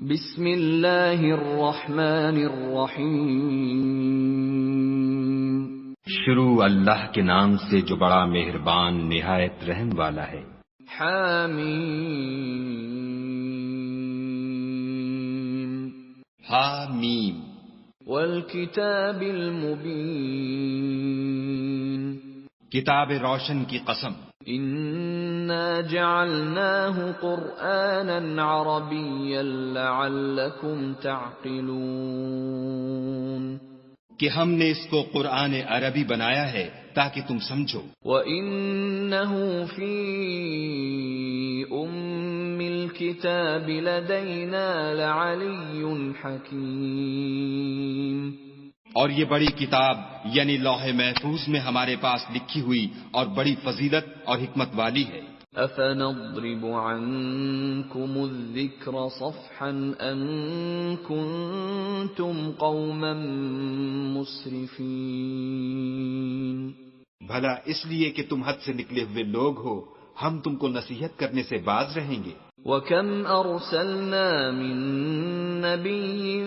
بسم اللہ الرحمن الرحیم۔ شروع اللہ کے نام سے جو بڑا مہربان نہایت رحم والا ہے۔ حامیم حامیم والکتاب المبین۔ کتاب روشن کی قسم۔ انا جعلناه قرآنا عربیا لعلکم تعقلون۔ کہ ہم نے اس کو قرآن عربی بنایا ہے تاکہ تم سمجھو۔ وَإِنَّهُ فِي أُمِّ الْكِتَابِ لَدَيْنَا لَعَلِيٌّ حَكِيمٌ۔ اور یہ بڑی کتاب یعنی لوح محفوظ میں ہمارے پاس لکھی ہوئی اور بڑی فضیلت اور حکمت والی ہے۔ أَفَنَضْرِبُ عَنكُمُ الذِّكْرَ صَفْحًا أَن كُنتُمْ قَوْمًا مُسْرِفِينَ۔ بھلا اس لیے کہ تم حد سے نکلے ہوئے لوگ ہو، ہم تم کو نصیحت کرنے سے باز رہیں گے۔ وَكَمْ أَرْسَلْنَا مِن نَّبِيٍّ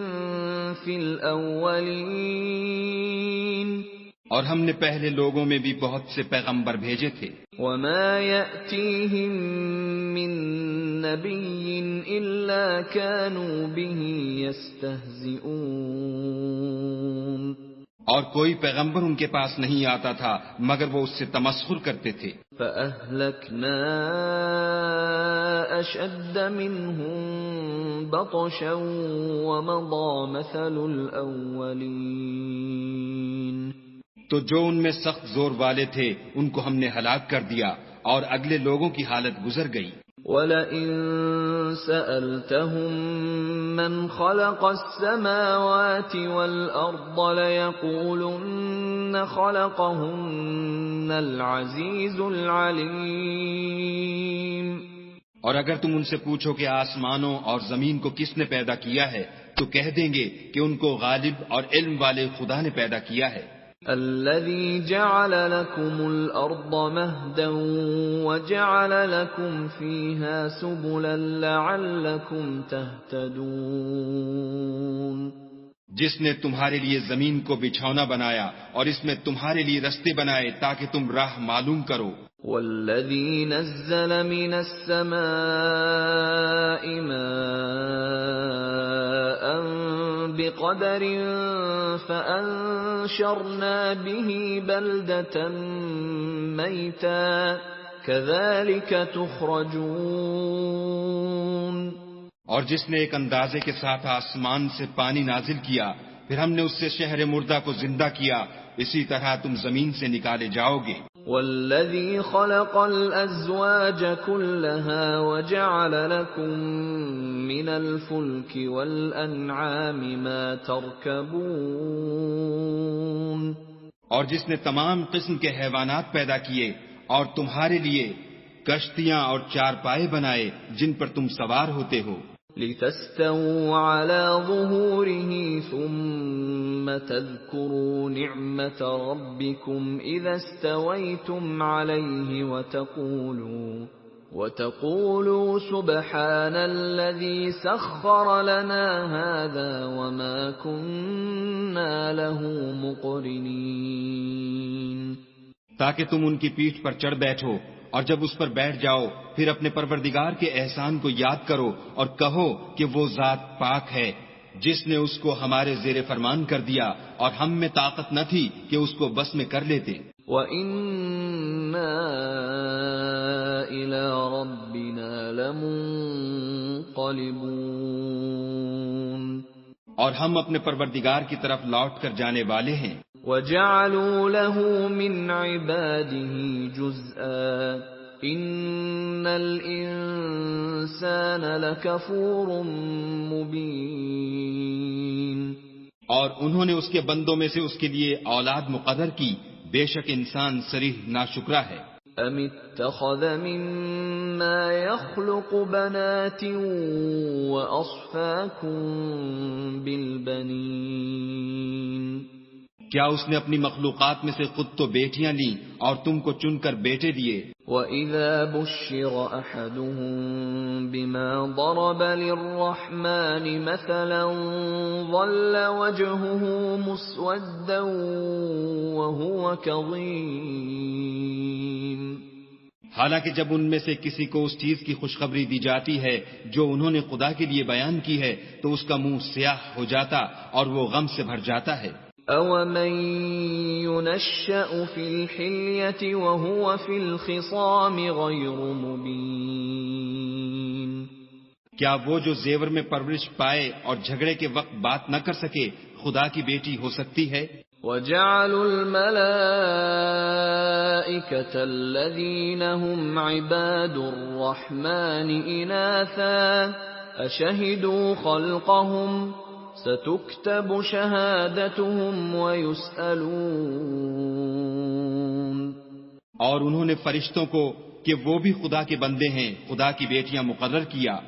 فِي الْأَوَّلِينَ۔ اور ہم نے پہلے لوگوں میں بھی بہت سے پیغمبر بھیجے تھے۔ وَمَا يَأْتِيهِم مِّن نَّبِيٍّ إِلَّا كَانُوا بِهِ يَسْتَهْزِئُونَ۔ اور کوئی پیغمبر ان کے پاس نہیں آتا تھا مگر وہ اس سے تمسخر کرتے تھے۔ فَأَهْلَكْنَا أَشَدَّ مِنْهُم بَطْشًا وَمَضَىٰ مَثَلُ الْأَوَّلِينَ۔ تو جو ان میں سخت زور والے تھے ان کو ہم نے ہلاک کر دیا اور اگلے لوگوں کی حالت گزر گئی۔ وَلَئِن سَأَلْتَهُم مَّنْ خَلَقَ السَّمَاوَاتِ وَالْأَرْضَ لَيَقُولُنَّ خَلَقَهُنَّ الْعَزِيزُ الْعَلِيمُ۔ اور اگر تم ان سے پوچھو کہ آسمانوں اور زمین کو کس نے پیدا کیا ہے تو کہہ دیں گے کہ ان کو غالب اور علم والے خدا نے پیدا کیا ہے۔ الذي جعل لكم الأرض مهدا وجعل لكم فيها سبلا لعلكم تهتدون۔ جس نے تمہارے لیے زمین کو بچھونا بنایا اور اس میں تمہارے لیے رستے بنائے تاکہ تم راہ معلوم کرو۔ والذي نزل من السماء ماء بقدر فأنشرنا به بلدة ميتا كذلك تخرجون۔ اور جس نے ایک اندازے کے ساتھ آسمان سے پانی نازل کیا پھر ہم نے اس سے شہر مردہ کو زندہ کیا، اسی طرح تم زمین سے نکالے جاؤ گے۔ والذي خلق الأزواج كلها وجعل لكم من الفلك والأنعام ما تركبون۔ اور جس نے تمام قسم کے حیوانات پیدا کیے اور تمہارے لیے کشتیاں اور چارپائے بنائے جن پر تم سوار ہوتے ہو۔ لتستووا على ظهوره ثم تذكروا نعمة ربكم إذا استويتم عليه وتقولوا سبحان الذي سخر لنا هذا وما كنا له مقرنين۔ تاکہ تم ان کی پیٹھ پر چڑھ بیٹھو اور جب اس پر بیٹھ جاؤ پھر اپنے پروردگار کے احسان کو یاد کرو اور کہو کہ وہ ذات پاک ہے جس نے اس کو ہمارے زیر فرمان کر دیا اور ہم میں طاقت نہ تھی کہ اس کو بس میں کر لیتے۔ وَإِنَّا إِلَىٰ رَبِّنَا لَمُنقَلِبُونَ۔ اور ہم اپنے پروردگار کی طرف لوٹ کر جانے والے ہیں۔ وَجَعَلُوا لَهُ مِنْ عِبَادِهِ جُزْءًا إِنَّ الْإِنسَانَ لَكَفُورٌ مُبِينٌ۔ اور انہوں نے اس کے بندوں میں سے اس کے لیے اولاد مقرر کی، بے شک انسان صریح ناشکرا ہے۔ أَمِ اتَّخَذَ مِمَّا يَخْلُقُ بَنَاتٍ وَأَصْفَاكُم بِالْبَنِينَ۔ کیا اس نے اپنی مخلوقات میں سے خود تو بیٹیاں لیں اور تم کو چن کر بیٹے دیے؟ وَإِذَا بُشِّرَ أَحَدُهُم بِمَا ضَرَبَ لِلرَّحْمَنِ مَثَلًا ظَلَّ وَجْهُهُ مُسْوَدًّا وَهُوَ كَظِيمٌ. حالانکہ جب ان میں سے کسی کو اس چیز کی خوشخبری دی جاتی ہے جو انہوں نے خدا کے لیے بیان کی ہے تو اس کا منہ سیاہ ہو جاتا اور وہ غم سے بھر جاتا ہے. أَوَمَن يُنَشَّأُ فِي الْحِلْيَةِ وَهُوَ فِي الْخِصَامِ غَيْرُ مُبِينٍ. کیا وہ جو زیور میں پرورش پائے اور جھگڑے کے وقت بات نہ کر سکے خدا کی بیٹی ہو سکتی ہے؟ وَجَعَلُوا الْمَلَائِكَةَ الَّذِينَ هُمْ عِبَادُ الرَّحْمَنِ إِنَاثًا أَشَهِدُوا خَلْقَهُمْ سَتُكْتَبُ شَهَادَتُهُمْ وَيُسْأَلُونَ. اور انہوں نے فرشتوں کو کہ وہ بھی خدا کے بندے ہیں خدا کی بیٹیاں مقرر کیا.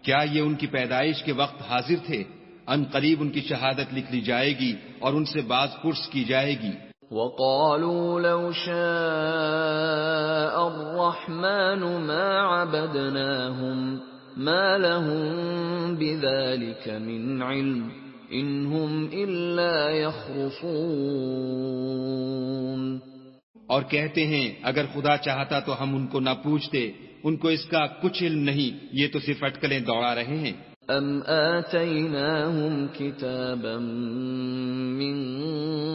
کیا یہ ان کی پیدائش کے وقت حاضر تھے؟ ان قریب ان کی شہادت لکھ لی جائے گی اور ان سے باز پرس کی جائے گی. وَقَالُوا لَوْ شَاءَ الرَّحْمَنُ مَا عَبَدْنَاهُمْ مَا لَهُم بِذَلِكَ مِنْ عِلْمٍ إِنْ هُمْ إِلَّا يَخْرُصُونَ. اور کہتے ہیں اگر خدا چاہتا تو ہم ان کو نہ پوچھتے، ان کو اس کا کچھ علم نہیں، یہ تو صرف اٹکلیں دوڑا رہے ہیں. أَمْ آتَيْنَاهُمْ كِتَابًا مِّن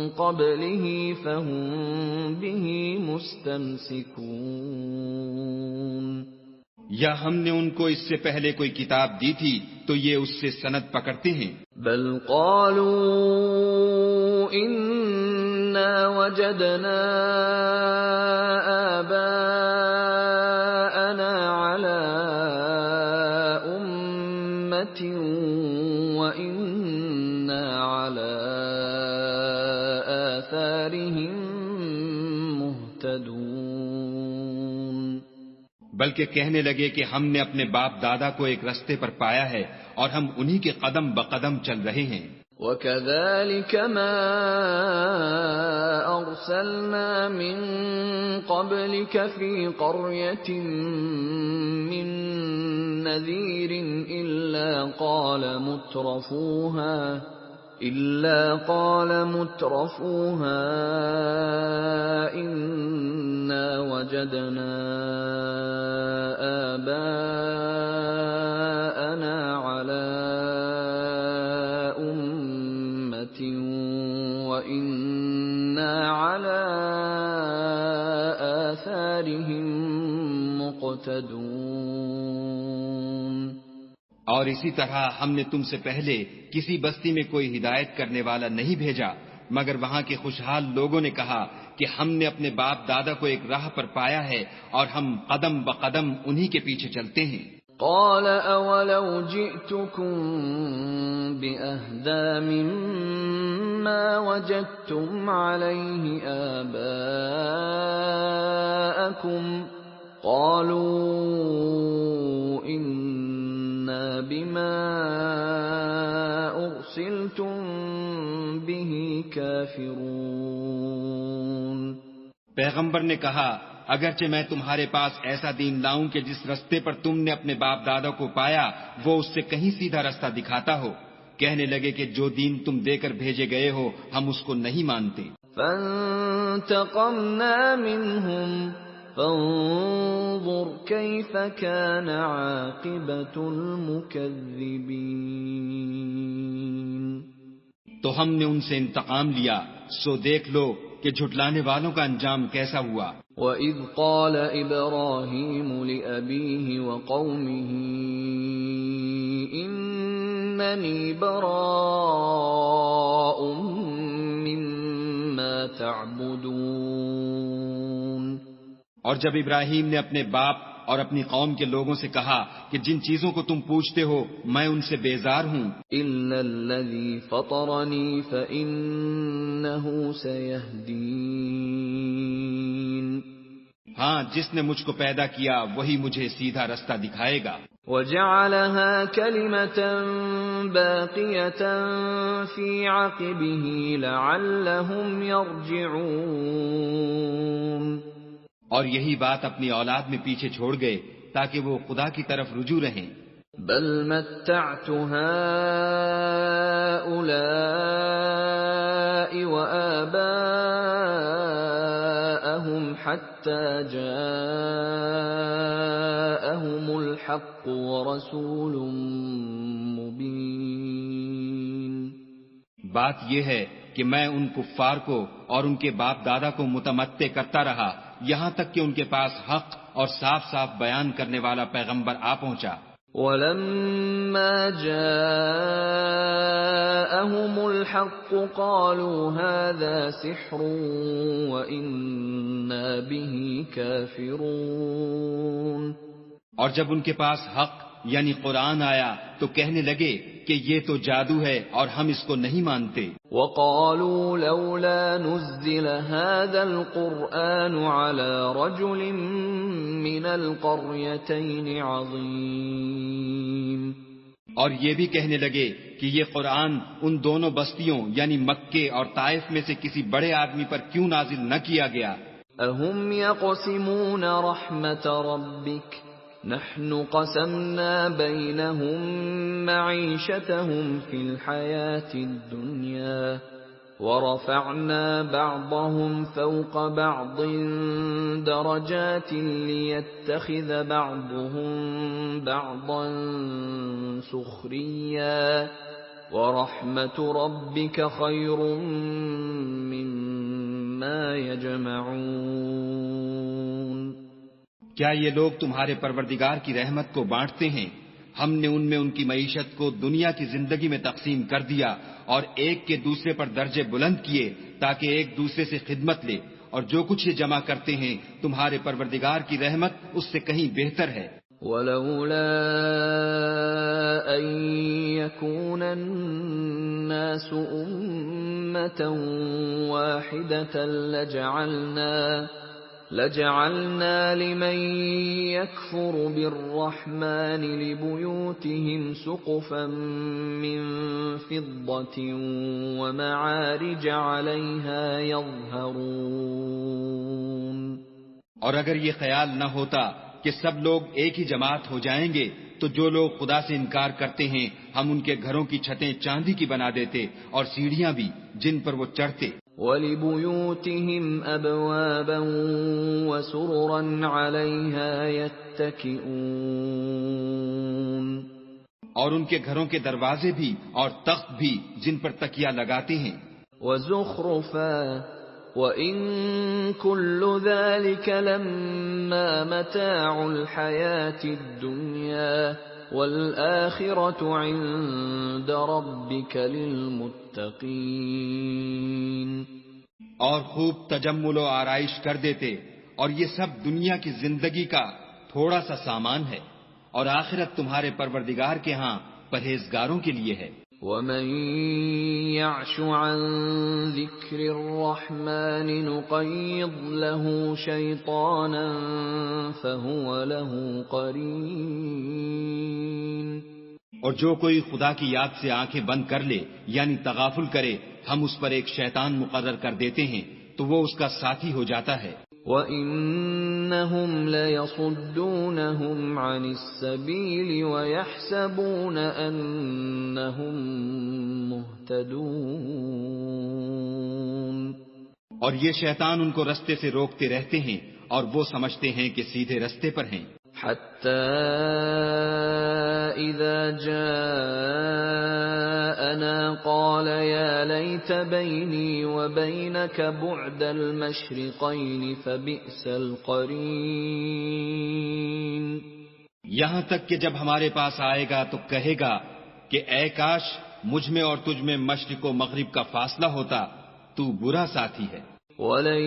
قَبْلِهِ فَهُمْ بِهِ مُسْتَمْسِكُونَ. یا ہم نے ان کو اس سے پہلے کوئی کتاب دی تھی تو یہ اس سے سند پکڑتے ہیں. بل قالوا إِنَّا وَجَدْنَا آبَاءَنَا عَلَىٰ أُمَّةٍ وَإِنَّا عَلَىٰ آثَارِهِم مُهْتَدُونَ. بلکہ کہنے لگے کہ ہم نے اپنے باپ دادا کو ایک رستے پر پایا ہے اور ہم انہی کے قدم بقدم چل رہے ہیں. وَكَذَلِكَ مَا أَرْسَلْنَا مِن قَبْلِكَ فِي قَرْيَةٍ مِّن نَّذِيرٍ إِلَّا قَالَ مُتْرَفُوهَا إِنَّا وَجَدْنَا آبَاءَنَا عَلَىٰ أُمَّةٍ وَإِنَّا عَلَىٰ آثَارِهِم مُقْتَدُونَ. اور اسی طرح ہم نے تم سے پہلے کسی بستی میں کوئی ہدایت کرنے والا نہیں بھیجا مگر وہاں کے خوشحال لوگوں نے کہا کہ ہم نے اپنے باپ دادا کو ایک راہ پر پایا ہے اور ہم قدم بقدم انہی کے پیچھے چلتے ہیں. قال اولو جئتكم بأهدى مما وجدتم عليه آباءكم قالوا إنا بما أرسلتم به كافرون. پیغمبر نے کہا اگرچہ میں تمہارے پاس ایسا دین لاؤں کہ جس رستے پر تم نے اپنے باپ دادا کو پایا وہ اس سے کہیں سیدھا رستہ دکھاتا ہو. کہنے لگے کہ جو دین تم دے کر بھیجے گئے ہو ہم اس کو نہیں مانتے. فانتقمنا منهم فانظر كيف كان عاقبة المكذبين. تو ہم نے ان سے انتقام لیا سو دیکھ لو کہ جھٹلانے والوں کا انجام کیسا ہوا. وَإِذْ قَالَ إِبْرَاهِيمُ لِأَبِيهِ وَقَوْمِهِ إِنَّنِي بَرَاءٌ مِّمَّا تَعْبُدُونَ. اور جب ابراہیم نے اپنے باپ اور اپنی قوم کے لوگوں سے کہا کہ جن چیزوں کو تم پوچھتے ہو میں ان سے بیزار ہوں. إِلَّا الَّذِي فَطَرَنِي فَإِنَّهُ سَيَهْدِينِ. ہاں جس نے مجھ کو پیدا کیا وہی مجھے سیدھا رستہ دکھائے گا. وَجَعَلَهَا كَلِمَةً بَاقِيَةً فِي عَقِبِهِ لَعَلَّهُمْ يَرْجِعُونَ۔ اور یہی بات اپنی اولاد میں پیچھے چھوڑ گئے تاکہ وہ خدا کی طرف رجوع رہیں۔ بل متعت هؤلاء وآباءهم حتى جاءهم الحق ورسول مبين۔ بات یہ ہے کہ میں ان کفار کو اور ان کے باپ دادا کو متمتع کرتا رہا یہاں تک کہ ان کے پاس حق اور صاف صاف بیان کرنے والا پیغمبر آ پہنچا۔ وَلَمَّا جَاءَهُمُ الْحَقُّ قَالُوا هَذَا سِحْرٌ وَإِنَّا بِهِ كَافِرُونَ۔ اور جب ان کے پاس حق یعنی قرآن آیا تو کہنے لگے کہ یہ تو جادو ہے اور ہم اس کو نہیں مانتے۔ وَقَالُوا لَوْلَا نُزِّلَ هَذَا الْقُرْآنُ عَلَى رَجُلٍ مِّنَ الْقَرْيَتَيْنِ عَظِيمٍ۔ اور یہ بھی کہنے لگے کہ یہ قرآن ان دونوں بستیوں یعنی مکے اور طائف میں سے کسی بڑے آدمی پر کیوں نازل نہ کیا گیا۔ أَهُمْ يَقْسِمُونَ رَحْمَةَ رَبِّكَ نَحْنُ قَسَمْنَا بَيْنَهُمْ مَعِيشَتَهُمْ فِي الْحَيَاةِ الدُّنْيَا وَرَفَعْنَا بَعْضَهُمْ فَوْقَ بَعْضٍ دَرَجَاتٍ لِيَتَّخِذَ بَعْضُهُمْ بَعْضًا سُخْرِيًّا وَرَحْمَةُ رَبِّكَ خَيْرٌ مِّمَّا يَجْمَعُونَ۔ کیا یہ لوگ تمہارے پروردگار کی رحمت کو بانٹتے ہیں؟ ہم نے ان میں ان کی معیشت کو دنیا کی زندگی میں تقسیم کر دیا اور ایک کے دوسرے پر درجے بلند کیے تاکہ ایک دوسرے سے خدمت لے، اور جو کچھ یہ جمع کرتے ہیں تمہارے پروردگار کی رحمت اس سے کہیں بہتر ہے۔ وَلَوْلَا أَن يَكُونَ النَّاسُ أُمَّةً وَاحِدَةً لَجَعَلْنَا لِمَن يَكْفُرُ بِالرَّحْمَنِ لِبُيُوتِهِمْ سُقُفًا مِّن فِضَّةٍ وَمَعَارِجَ عَلَيْهَا يَظْهَرُونَ۔ اور اگر یہ خیال نہ ہوتا کہ سب لوگ ایک ہی جماعت ہو جائیں گے تو جو لوگ خدا سے انکار کرتے ہیں ہم ان کے گھروں کی چھتیں چاندی کی بنا دیتے اور سیڑھیاں بھی جن پر وہ چڑھتے۔ وَلِبُيُوتِهِمْ أَبْوَابًا وَسُرُرًا عَلَيْهَا يَتَّكِئُونَ۔ اور ان کے گھروں کے دروازے بھی اور تخت بھی جن پر تکیہ لگاتے ہیں۔ وَزُخْرُفًا وَإِن كُلُّ ذَلِكَ لَمَّا مَتَاعُ الْحَيَاةِ الدُّنْيَا وَالْآخِرَةُ عِندَ رَبِّكَ لِلْمُتَّقِينَ۔ اور خوب تجمل و آرائش کر دیتے، اور یہ سب دنیا کی زندگی کا تھوڑا سا سامان ہے، اور آخرت تمہارے پروردگار کے ہاں پرہیزگاروں کے لیے ہے۔ وَمَن يَعْشُ عَن ذِكْرِ الرَّحْمَنِ نُقَيِّضْ لَهُ شَيْطَانًا فَهُوَ لَهُ قَرِينٌ۔ اور جو کوئی خدا کی یاد سے آنکھیں بند کر لے یعنی تغافل کرے ہم اس پر ایک شیطان مقرر کر دیتے ہیں تو وہ اس کا ساتھی ہو جاتا ہے۔ وَإِنَّهُمْ لَيَصُدُّونَهُمْ عَنِ السَّبِيلِ وَيَحْسَبُونَ أَنَّهُمْ مُهْتَدُونَ۔ اور یہ شیطان ان کو رستے سے روکتے رہتے ہیں اور وہ سمجھتے ہیں کہ سیدھے رستے پر ہیں۔ حَتَّى إِذَا جَاءَنَا قَالَ يَا لَيْتَ بَيْنِي وَبَيْنَكَ بُعْدَ الْمَشْرِقَيْنِ فَبِئْسَ الْقَرِينُ۔ یہاں تک کہ جب ہمارے پاس آئے گا تو کہے گا کہ اے کاش مجھ میں اور تجھ میں مشرق و مغرب کا فاصلہ ہوتا، تو برا ساتھی ہے۔ وَلَن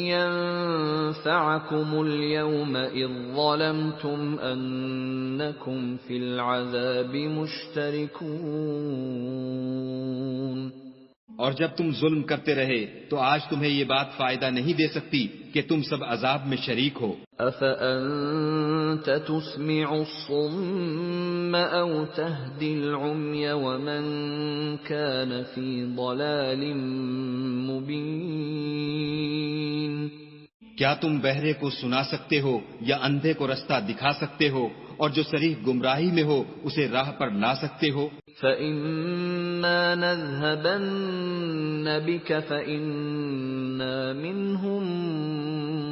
يَنفَعَكُمُ الْيَوْمَ إِذ ظَّلَمْتُمْ أَنَّكُمْ فِي الْعَذَابِ مُشْتَرِكُونَ۔ اور جب تم ظلم کرتے رہے تو آج تمہیں یہ بات فائدہ نہیں دے سکتی کہ تم سب عذاب میں شریک ہو۔ أَفَأَنْتَ تُسْمِعُ الصُّمَّ أَوْ تَهْدِي الْعُمْيَ وَمَنْ كَانَ فِي ضَلَالٍ مُبِينٍ؟ کیا تم بہرے کو سنا سکتے ہو یا اندھے کو رستہ دکھا سکتے ہو اور جو صریح گمراہی میں ہو اسے راہ پر لا سکتے ہو؟ فَإِمَّا نَذْهَبَنَّ بِكَ فَإِنَّا مِنْهُمْ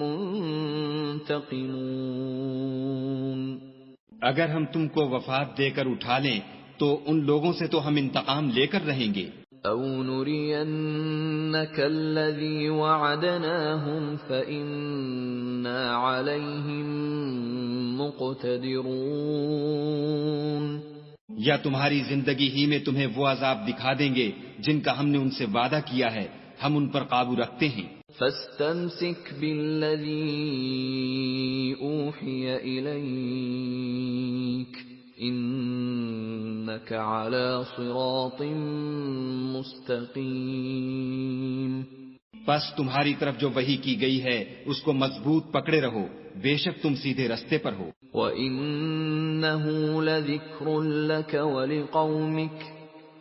مُنْتَقِمُونَ۔ اگر ہم تم کو وفات دے کر اٹھا لیں تو ان لوگوں سے تو ہم انتقام لے کر رہیں گے۔ أَوْ نُرِيَنَّكَ الَّذِي وَعَدْنَاهُمْ فَإِنَّا عَلَيْهِمْ مُقْتَدِرُونَ۔ یا تمہاری زندگی ہی میں تمہیں وہ عذاب دکھا دیں گے جن کا ہم نے ان سے وعدہ کیا ہے، ہم ان پر قابو رکھتے ہیں۔ فَاسْتَمْسِكْ بِالَّذِي أُوحِيَ إِلَيْكَ إِنَّكَ عَلَى صِرَاطٍ مُسْتَقِيمٍ۔ پس تمہاری طرف جو وحی کی گئی ہے اس کو مضبوط پکڑے رہو، بے شک تم سیدھے رستے پر ہو۔ وَإِنَّهُ لَذِكْرٌ لَكَ وَلِقَوْمِكَ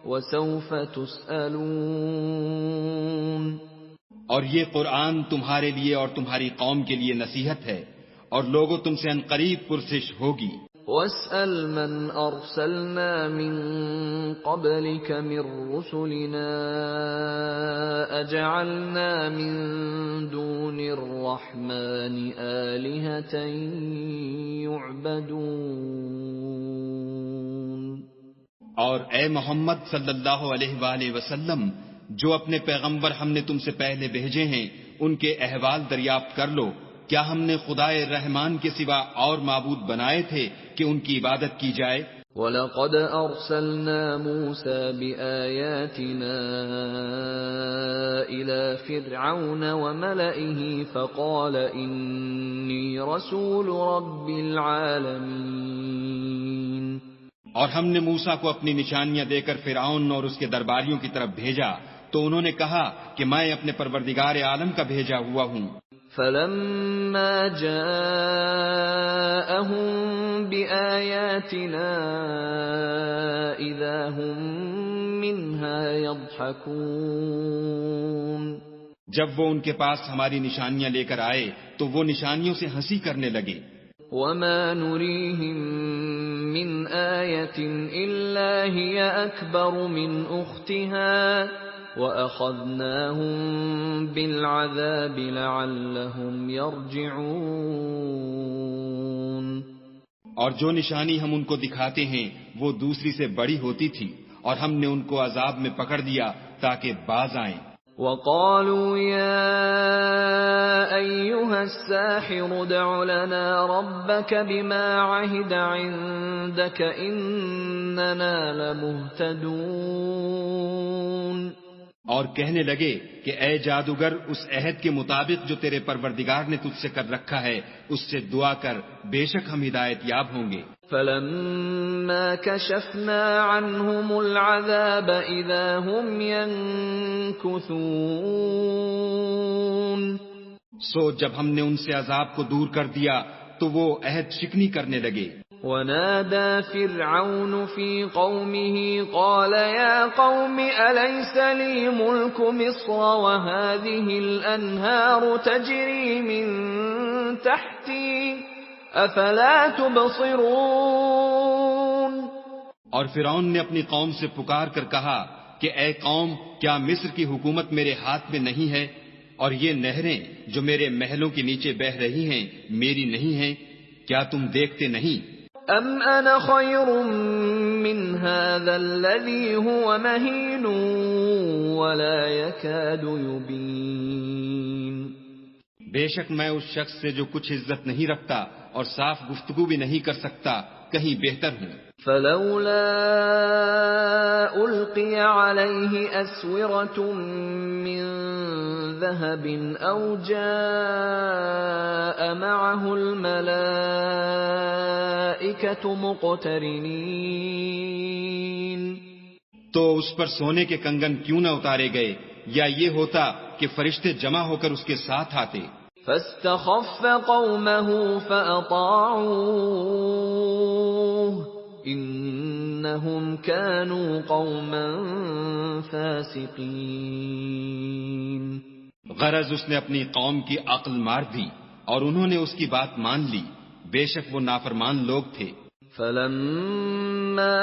وَسَوْفَ تُسْأَلُونَ۔ اور یہ قرآن تمہارے لیے اور تمہاری قوم کے لیے نصیحت ہے، اور لوگوں تم سے عنقریب پرسش ہوگی۔ وَاسْأَلْ مَنْ أَرْسَلْنَا مِنْ قَبْلِكَ مِنْ رُسُلِنَا أَجَعَلْنَا مِنْ دُونِ الرَّحْمَنِ آلِهَةً يُعْبَدُونَ۔ اور اے محمد صلی اللہ علیہ وآلہ وسلم، جو اپنے پیغمبر ہم نے تم سے پہلے بھیجے ہیں ان کے احوال دریافت کر لو، کیا ہم نے خدائے رحمان کے سوا اور معبود بنائے تھے کہ ان کی عبادت کی جائے؟ وَلَقَدْ أَرْسَلْنَا مُوسَى بِآيَاتِنَا إِلَى فِرْعَوْنَ وَمَلَئِهِ فَقَالَ إِنِّي رَسُولُ رَبِّ الْعَالَمِينَ۔ اور ہم نے موسیٰ کو اپنی نشانیاں دے کر فرعون اور اس کے درباریوں کی طرف بھیجا تو انہوں نے کہا کہ میں اپنے پروردگار عالم کا بھیجا ہوا ہوں۔ فَلَمَّا جَاءَهُم بِآيَاتِنَا إِذَا هُم مِّنْهَا يَضْحَكُونَ۔ جب وہ ان کے پاس ہماری نشانیاں لے کر آئے تو وہ نشانیوں سے ہنسی کرنے لگے۔ وَمَا نُرِيهِم مِّنْ آيَةٍ إِلَّا هِيَ أَكْبَرُ مِنْ أُخْتِهَا وَأَخَذْنَاهُمْ بِالْعَذَابِ لَعَلَّهُمْ يَرْجِعُونَ۔ اور جو نشانی ہم ان کو دکھاتے ہیں وہ دوسری سے بڑی ہوتی تھی، اور ہم نے ان کو عذاب میں پکڑ دیا تاکہ باز آئیں۔ وَقَالُوا يَا أَيُّهَا السَّاحِرُ ادْعُ لَنَا رَبَّكَ بِمَا عَهِدَ عِندَكَ إِنَّنَا لَمُهْتَدُونَ۔ اور کہنے لگے کہ اے جادوگر، اس عہد کے مطابق جو تیرے پروردگار نے تجھ سے کر رکھا ہے اس سے دعا کر، بے شک ہم ہدایت یاب ہوں گے۔ فَلَمَّا كَشَفْنَا عَنْهُمُ الْعَذَابَ إِذَا هُمْ يَنكُثُونَ۔ سو جب ہم نے ان سے عذاب کو دور کر دیا تو وہ عہد شکنی کرنے لگے۔ وَنَادَى فِرْعَوْنُ فِي قَوْمِهِ قَالَ يَا قَوْمِ أَلَيْسَ لِي مُلْكُ مِصْرَ وَهَٰذِهِ الْأَنْهَارُ تَجْرِي مِن تَحْتِي أَفَلَا تُبْصِرُونَ۔ اور فرعون نے اپنی قوم سے پکار کر کہا کہ اے قوم، کیا مصر کی حکومت میرے ہاتھ میں نہیں ہے، اور یہ نہریں جو میرے محلوں کے نیچے بہہ رہی ہیں میری نہیں ہیں؟ کیا تم دیکھتے نہیں؟ أَمْ أَنَا خَيْرٌ مِّنْ هَٰذَا الَّذِي هُوَ مَهِينٌ وَلَا يَكَادُ يُبِينُ۔ بے شک میں اس شخص سے جو کچھ عزت نہیں رکھتا اور صاف گفتگو بھی نہیں کر سکتا کہیں بہتر ہوں۔ فَلَوْلَا أُلْقِيَ عَلَيْهِ أَسْوِرَةٌ مِّن ذَهَبٍ أَوْ جَاءَ مَعَهُ الْمَلَائِكَةُ مُقْتَرِنِينَ۔ تو اس پر سونے کے کنگن کیوں نہ اتارے گئے، یا یہ ہوتا کہ فرشتے جمع ہو کر اس کے ساتھ آتے۔ فاستخف قومه فأطاعوه إنهم كانوا قوما فاسقين۔ غرض اس نے اپنی قوم کی عقل مار دی اور انہوں نے اس کی بات مان لی، بے شک وہ نافرمان لوگ تھے۔ فلما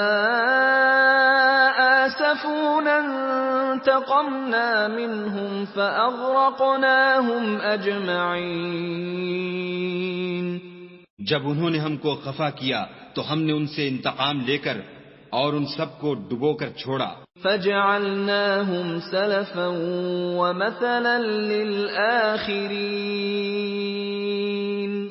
آسفونا انتقمنا منهم فأغرقناهم أجمعين۔ جب انہوں نے ہم کو خفا کیا تو ہم نے ان سے انتقام لے کر اور ان سب کو ڈبو کر چھوڑا۔ فجعلناهم سلفا ومثلا للآخرين۔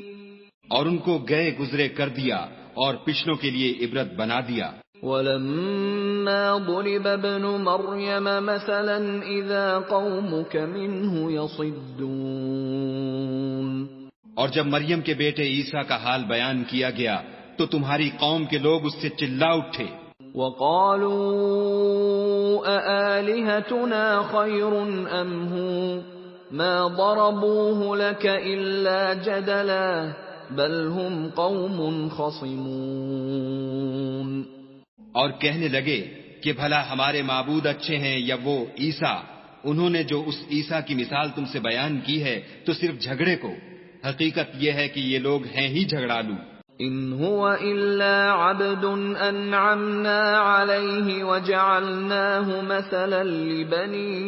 اور ان کو گئے گزرے کر دیا اور پچھلوں کے لیے عبرت بنا دیا۔ وَلَمَّا ضُرِبَ ابْنُ مَرْيَمَ مَثَلًا إِذَا قَوْمُكَ مِنْهُ يَصِدُّونَ۔ اور جب مریم کے بیٹے عیسیٰ کا حال بیان کیا گیا تو تمہاری قوم کے لوگ اس سے چلا اٹھے۔ وَقَالُوا أَآلِهَتُنَا خَيْرٌ أَمْ هُوَ مَا ضَرَبُوهُ لَكَ إِلَّا جَدَلًا بَلْ هُمْ قَوْمٌ خَصِمُونَ۔ اور کہنے لگے کہ بھلا ہمارے معبود اچھے ہیں یا وہ عیسیٰ؟ انہوں نے جو اس عیسیٰ کی مثال تم سے بیان کی ہے تو صرف جھگڑے کو، حقیقت یہ ہے کہ یہ لوگ ہیں ہی جھگڑالو۔ ان هو الا عبد انعمنا عليه وجعلناه مثلا لبني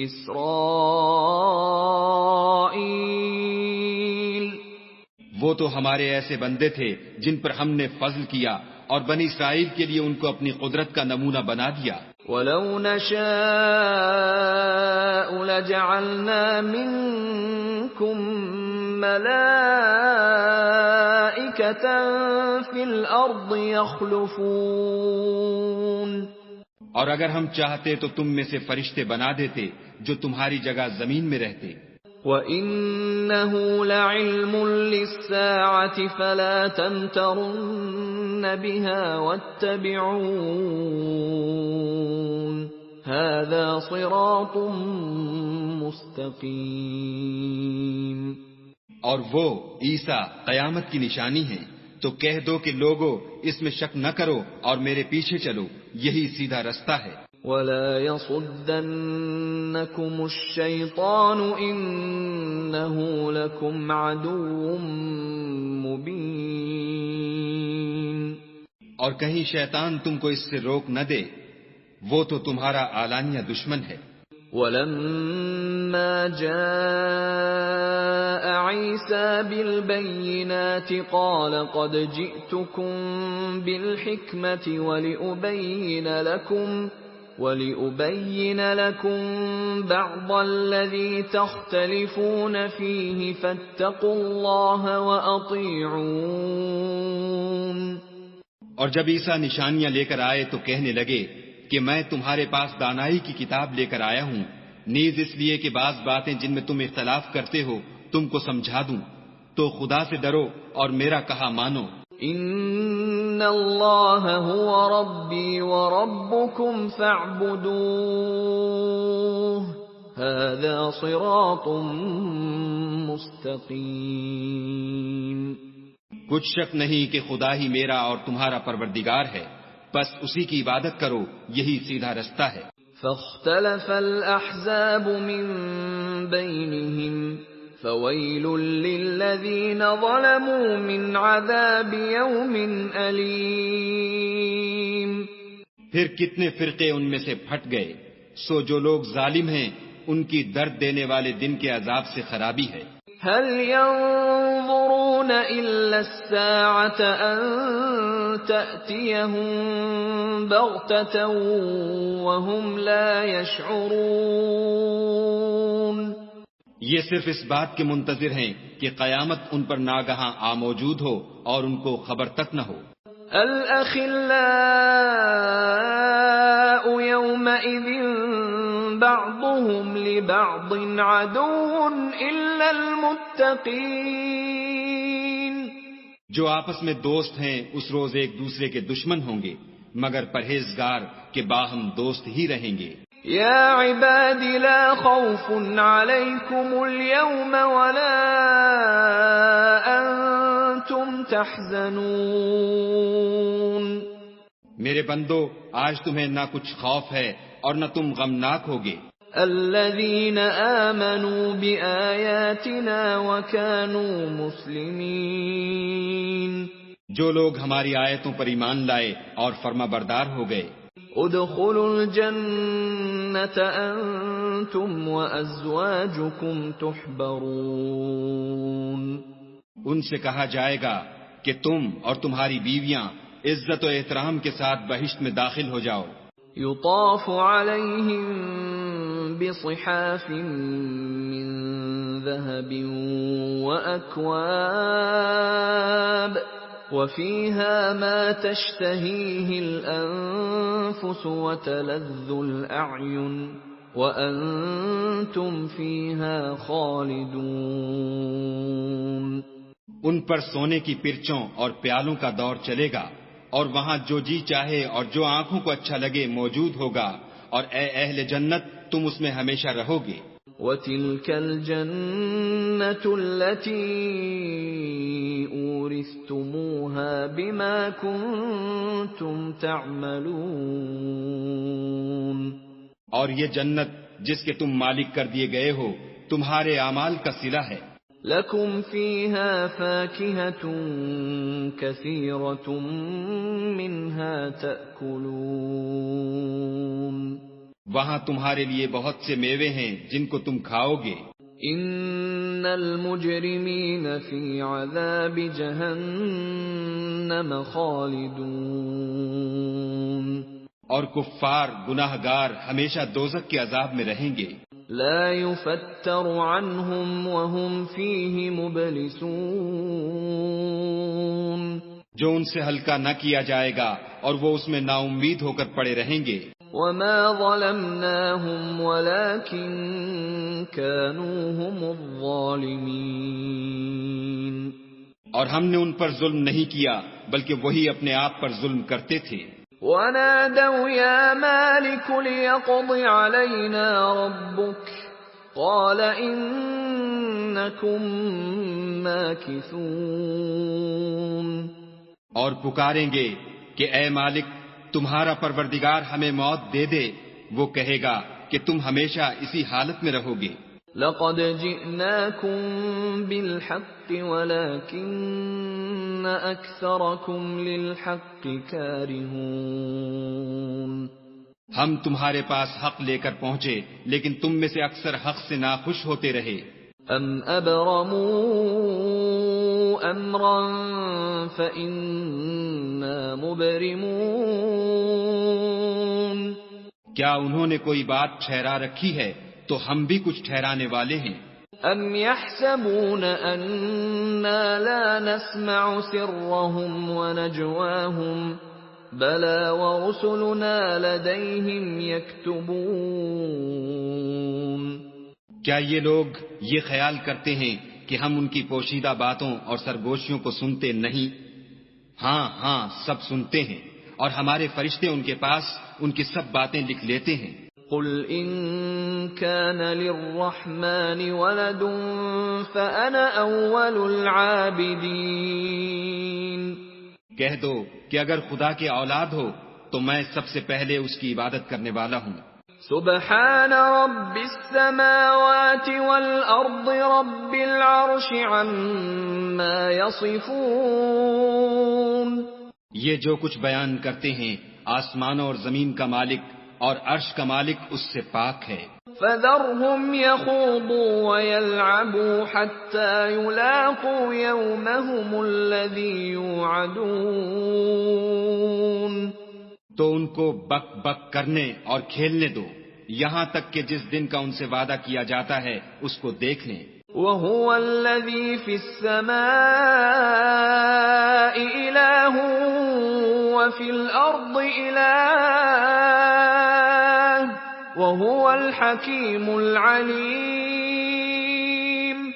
اسرائيل۔ وہ تو ہمارے ایسے بندے تھے جن پر ہم نے فضل کیا اور بنی اسرائیل کے لیے ان کو اپنی قدرت کا نمونہ بنا دیا۔ وَلَوْ نَشَاءُ لَجَعَلْنَا مِنكُم مَّلَائِكَةً فِي الْأَرْضِ يَخْلُفُونَ۔ اور اگر ہم چاہتے تو تم میں سے فرشتے بنا دیتے جو تمہاری جگہ زمین میں رہتے۔ وَإِنَّهُ لَعِلْمٌ لِّلسَّاعَةِ فَلَا تَمْتَرُنَّ بِهَا وَاتَّبِعُونِ هَذَا صِرَاطٌ مُّسْتَقِيمٌ۔ اور وہ عیسیٰ قیامت کی نشانی ہے، تو کہہ دو کہ لوگو اس میں شک نہ کرو اور میرے پیچھے چلو، یہی سیدھا رستہ ہے۔ وَلَا يَصُدَّنَّكُمُ الشَّيْطَانُ إِنَّهُ لَكُمْ عَدُوٌّ مُّبِينٌ۔ اور کہیں شیطان تم کو اس سے روک نہ دے، وہ تو تمہارا اعلانیہ دشمن ہے۔ وَلَمَّا جَاءَ عِيسَى بِالْبَيِّنَاتِ قَالَ قَدْ جِئْتُكُم بِالْحِكْمَةِ وَلِأُبَيِّنَ لَكُم بَعْضَ الَّذِي تَخْتَلِفُونَ فِيهِ فَاتَّقُوا اللَّهَ وَأَطِيعُونِ۔ اور جب عیسیٰ نشانیاں لے کر آئے تو کہنے لگے کہ میں تمہارے پاس دانائی کی کتاب لے کر آیا ہوں، نیز اس لیے کہ بعض باتیں جن میں تم اختلاف کرتے ہو تم کو سمجھا دوں، تو خدا سے ڈرو اور میرا کہا مانو۔ ان اللہ هو ربی وربکم فاعبدوہ ھذا صراط مستقیم۔ کچھ شک نہیں کہ خدا ہی میرا اور تمہارا پروردگار ہے، بس اسی کی عبادت کرو، یہی سیدھا رستہ ہے۔ فاختلف الاحزاب من بینہم فویل للذین ظلموا من عذاب یوم علیم۔ پھر کتنے فرقے ان میں سے پھٹ گئے، سو جو لوگ ظالم ہیں ان کی درد دینے والے دن کے عذاب سے خرابی ہے۔ هل ينظرون إلا الساعة أن تأتيهم بغتة وهم لا يشعرون۔ یہ صرف اس بات کے منتظر ہیں کہ قیامت ان پر ناگہاں موجود ہو اور ان کو خبر تک نہ ہو۔ الأخلاء يومئذ بعضهم لبعض عدو إلا المتقين۔ جو آپس میں دوست ہیں اس روز ایک دوسرے کے دشمن ہوں گے مگر پرہیزگار کہ باہم دوست ہی رہیں گے۔ يا عباد لا خوف عليكم اليوم ولا أنتم تحزنون۔ میرے بندو، آج تمہیں نہ کچھ خوف ہے اور نہ تم غمناک ہوگے۔ الذين آمنوا بآياتنا وكانوا مسلمين۔ جو لوگ ہماری آیتوں پر ایمان لائے اور فرما بردار ہو گئے۔ ادخلوا الجنة أنتم وأزواجكم تحبرون۔ ان سے کہا جائے گا کہ تم اور تمہاری بیویاں عزت و احترام کے ساتھ بہشت میں داخل ہو جاؤ۔ يطاف عليهم بصحاف من ذهب وأكواب وفيها ما تشتهيه الأنفس وتلذ الأعين وأنتم فيها خالدون۔ ان پر سونے کی پرچوں اور پیالوں کا دور چلے گا، اور وہاں جو جی چاہے اور جو آنکھوں کو اچھا لگے موجود ہوگا، اور اے اہل جنت تم اس میں ہمیشہ رہو گے۔ وَتِلْكَ الْجَنَّةُ الَّتِي أُورِثْتُمُوهَا بِمَا كُنْتُمْ تَعْمَلُونَ۔ اور یہ جنت جس کے تم مالک کر دیے گئے ہو تمہارے اعمال کا صلہ ہے۔ لَكُمْ فِيهَا فَاكِهَةٌ كَثِيرَةٌ مِّنْهَا تَأْكُلُونَ۔ وہاں تمہارے لیے بہت سے میوے ہیں جن کو تم کھاؤ گے۔ ان المجرمین فی عذاب جہنم خالدون۔ اور کفار گناہگار ہمیشہ دوزخ کے عذاب میں رہیں گے۔ لا يفتر عنهم وهم فيه مبلسون۔ جو ان سے ہلکا نہ کیا جائے گا اور وہ اس میں نا امید ہو کر پڑے رہیں گے۔ وما ظلمناهم ولكن كانوا هم الظالمين۔ اور ہم نے ان پر ظلم نہیں کیا بلکہ وہی اپنے آپ پر ظلم کرتے تھے۔ ونادوا يا مالك ليقض علينا ربك قال إنكم ماكثون۔ اور پکاریں گے کہ اے مالک تمہارا پروردگار ہمیں موت دے دے، وہ کہے گا کہ تم ہمیشہ اسی حالت میں رہو گے۔ لقد جئناكم بالحق ولكن أكثركم للحق كارهون۔ ہم تمہارے پاس حق لے کر پہنچے لیکن تم میں سے اکثر حق سے ناخوش ہوتے رہے۔ ام ابرموا امرا فإنا مبرمون۔ کیا انہوں نے کوئی بات ٹھہرا رکھی ہے تو ہم بھی کچھ ٹھہرانے والے ہیں۔ ام يحسبون أنا لا نسمع سرهم ونجواهم بلى ورسلنا لديهم يكتبون۔ کیا یہ لوگ یہ خیال کرتے ہیں کہ ہم ان کی پوشیدہ باتوں اور سرگوشیوں کو سنتے نہیں؟ ہاں ہاں سب سنتے ہیں، اور ہمارے فرشتے ان کے پاس ان کی سب باتیں لکھ لیتے ہیں۔ قل إن كان للرحمن ولد فأنا أول العابدين۔ کہہ دو کہ اگر خدا کے اولاد ہو تو میں سب سے پہلے اس کی عبادت کرنے والا ہوں۔ سبحان رب السماوات والأرض رب العرش عما يصفون۔ یہ جو کچھ بیان کرتے ہیں آسمانوں اور زمین کا مالک اور عرش کا مالک اس سے پاک ہے۔ فذرهم يخوضوا ويلعبوا حتى يلاقوا يومهم الذي يوعدون۔ تو ان کو بک بک کرنے اور کھیلنے دو یہاں تک کہ جس دن کا ان سے وعدہ کیا جاتا ہے اس کو دیکھ لیں۔ وهو الذي في السماء إله وفي الأرض إله وهو الحكيم العليم۔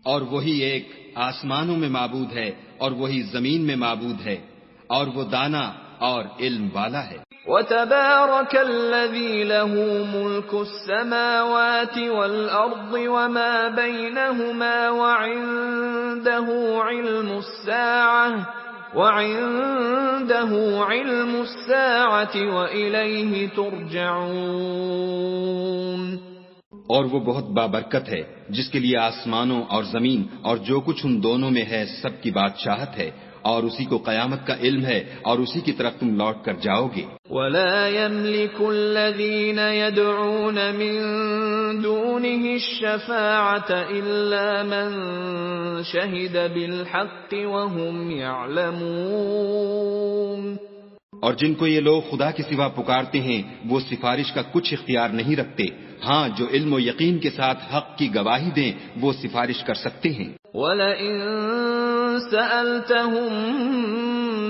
اور وہی ایک آسمانوں میں معبود ہے اور وہی زمین میں معبود ہے، اور وہ دانا اور علم والا ہے۔ وَتَبَارَكَ الَّذِي لَهُ مُلْكُ السَّمَاوَاتِ وَالْأَرْضِ وَمَا بَيْنَهُمَا وَعِندَهُ عِلْمُ السَّاعَةِ وَإِلَيْهِ تُرْجَعُونَ۔ اور وہ بہت بابرکت ہے جس کے لیے آسمانوں اور زمین اور جو کچھ ان دونوں میں ہے سب کی بادشاہت ہے، اور اسی کو قیامت کا علم ہے، اور اسی کی طرف تم لوٹ کر جاؤ گے۔ وَلَا يَمْلِكُ الَّذِينَ يَدْعُونَ مِن دُونِهِ الشَّفَاعَةَ إِلَّا مَن شَهِدَ بِالْحَقِّ وَهُمْ يَعْلَمُونَ۔ اور جن کو یہ لوگ خدا کے سوا پکارتے ہیں وہ سفارش کا کچھ اختیار نہیں رکھتے، ہاں جو علم و یقین کے ساتھ حق کی گواہی دیں وہ سفارش کر سکتے ہیں۔ وَلَئِن سَأَلْتَهُم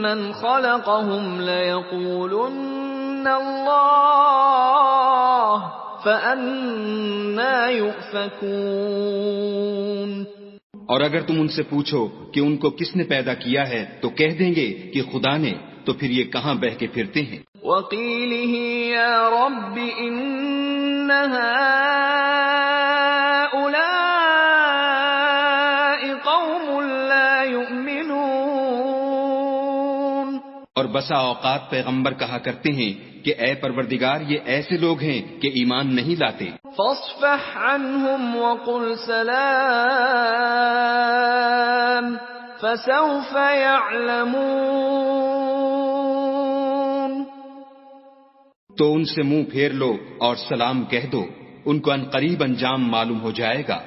مَّنْ خَلَقَهُمْ لَيَقُولُنَّ اللَّهُ فَأَنَّىٰ يُؤْفَكُونَ۔ اور اگر تم ان سے پوچھو کہ ان کو کس نے پیدا کیا ہے تو کہہ دیں گے کہ خدا نے، تو پھر یہ کہاں بہہ کے پھرتے ہیں۔ وَقِيلِهِ يَا رَبِّ إِنَّ هَٰؤُلَاءِ قَوْمٌ لَّا يُؤْمِنُونَ۔ اور بسا اوقات پیغمبر کہا کرتے ہیں کہ اے پروردگار یہ ایسے لوگ ہیں کہ ایمان نہیں لاتے۔ فَاصْفَحْ عَنْهُمْ وَقُلْ سَلَامٌ فَسَوْفَ يَعْلَمُونَ۔ تو ان سے منہ پھیر لو اور سلام کہہ دو، ان کو عنقریب انجام معلوم ہو جائے گا۔